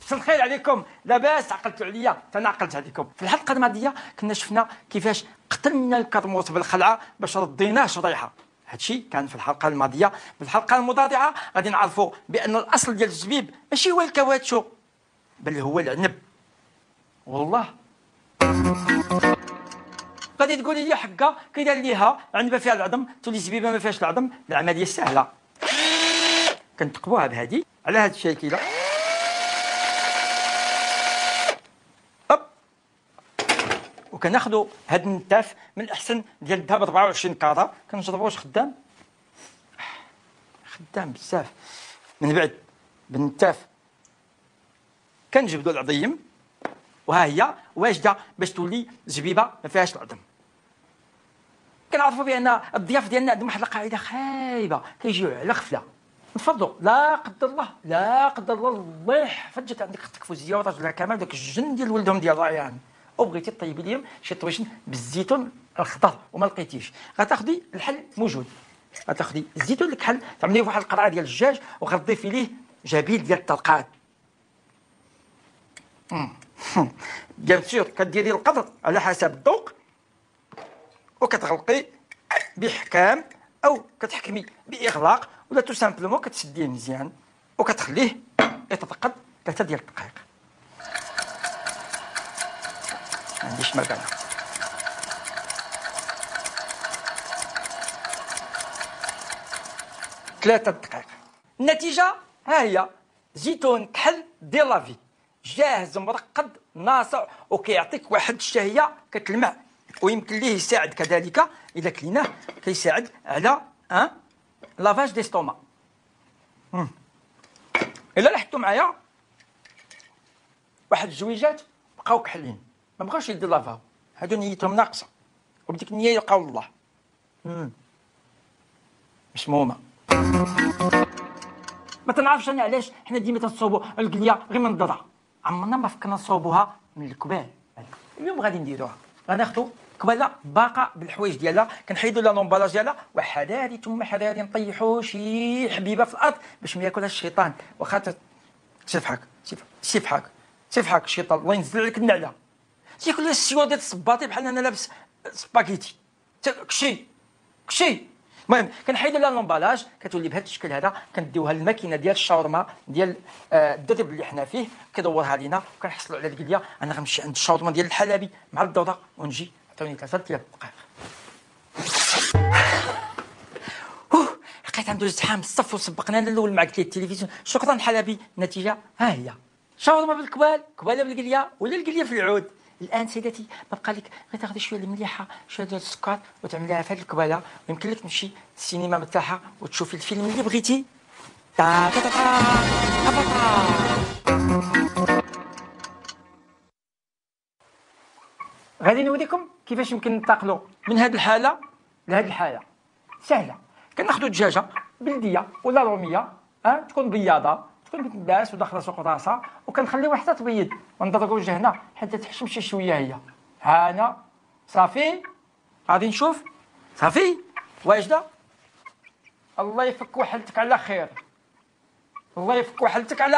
مساء الخير عليكم. لاباس عقلتوا عليا؟ انا عقلت عليكم. في الحلقه الماضيه كنا شفنا كيفاش قتلنا الكرموط بالخلعه باش رديناه شريحه. هادشي كان في الحلقه الماضيه. في الحلقه المضادعه غادي نعرفوا بان الاصل ديال الزبيب ماشي هو الكاواتشو بل هو العنب. والله غادي تقولي لي حكا كيدار ليها عنبه فيها العظم تولي زبيبه ما فيهاش العظم؟ العمليه سهله، كنتقبوها بهادي على هاد الشكل. وكناخذوا هاد النتاف من الاحسن ديال الذهب 24 كاره، كنجربوا واش خدام بزاف. من بعد بالنتاف كنجبدوا العظيم وها هي واجده باش تولي زبيبه ما فيهاش العظم. كنعرفوا بان الضياف ديالنا عندهم واحد القاعده خايبه، كيجيو على غفله. نفضوا لا قدر الله الله يحفظ جات عندك اختك فوزيه وراجلها كمال داك الجن ديال ولدهم ديال ريان، وبغيتي طيبي ليهم شي طويشن بالزيتون الخضر وما لقيتيش، غتاخدي الحل موجود، غتاخدي الزيتون الكحل تعمليه فواحد القرعه ديال الدجاج وغتضيفي ليه جبيل ديال الطلقات. بيان سور كديري القدر على حسب الذوق وكتغلقي بحكام او كتحكمي باغلاق ولا تو سامبلومون كتسديه مزيان وكتخليه يتفقد 3 ديال الدقائق. ما عنديش مكانه. ثلاثة دقائق. النتيجة ها هي، زيتون كحل دي لافي جاهز مرقد ناصع وكيعطيك واحد الشهية كتلمع، ويمكن ليه يساعد كذلك اذا كليناه كيساعد على لافاج دي ستوما. الا لاحظتوا معايا واحد الزويجات بقاو كحلين ما بغاوش يدير لافاو، هادو نيتهم ناقصه وبديك النيه يلقاو الله. مسمومه. ما تنعرفش انا علاش حنا ديما تنصوبوا القليه غير من الضرع، عمرنا ما فكرنا نصوبوها من الكبال. اليوم غادي نديروها، غناخذوا كباله باقه بالحوايج ديالها، كنحيدوا لها لومبالاج ديالها وحذاري ثم حذاري نطيحوا شي حبيبه في الارض باش ما ياكلهاش الشيطان. واخا سيفحك الشيطان الله ينزل عليك النعله، تياكل لها السيور ديال الصباطي بحال انا لابس سباكيتي كشي. المهم كنحيدوا لها لومبالاج كتولي بهذا الشكل هذا، كنديوها للماكينه ديال الشاورما ديال الدرب اللي حنا فيه كيدورها لينا وكنحصلوا على القليه. انا غنمشي عند الشاورما ديال الحلبي مع الدوره ونجي عطوني 3 ديال الدقائق. لقيت عنده زحام الصف وسبقنا الاول مع قليه التلفزيون. شكرا حلبي. النتيجه ها هي، شاورما بالكبال، كباله بالقليه ولا القليه في العود. الان سيداتي ما بقى لك غير تاخذي شويه المليحه شويه ديال السكر وتعمليها في هذه الكباله، ويمكن لك تمشي للسينما مرتاحه وتشوفي الفيلم اللي بغيتي. تا تا تا تا. غادي نوريكم كيفاش يمكن ننتقلوا من هذه الحاله لهذه الحاله. سهله. كناخذوا دجاجه بلديه ولا روميه تكون بياضه، تكون بتنداس وداخله سوق راسها، وكنخليوها حتى تبيض ونضربوا وجهنا حتى تحشم شي شويه. هي هانا صافي. غادي نشوف صافي واجده. الله يفك وحلتك على خير، الله يفك وحلتك على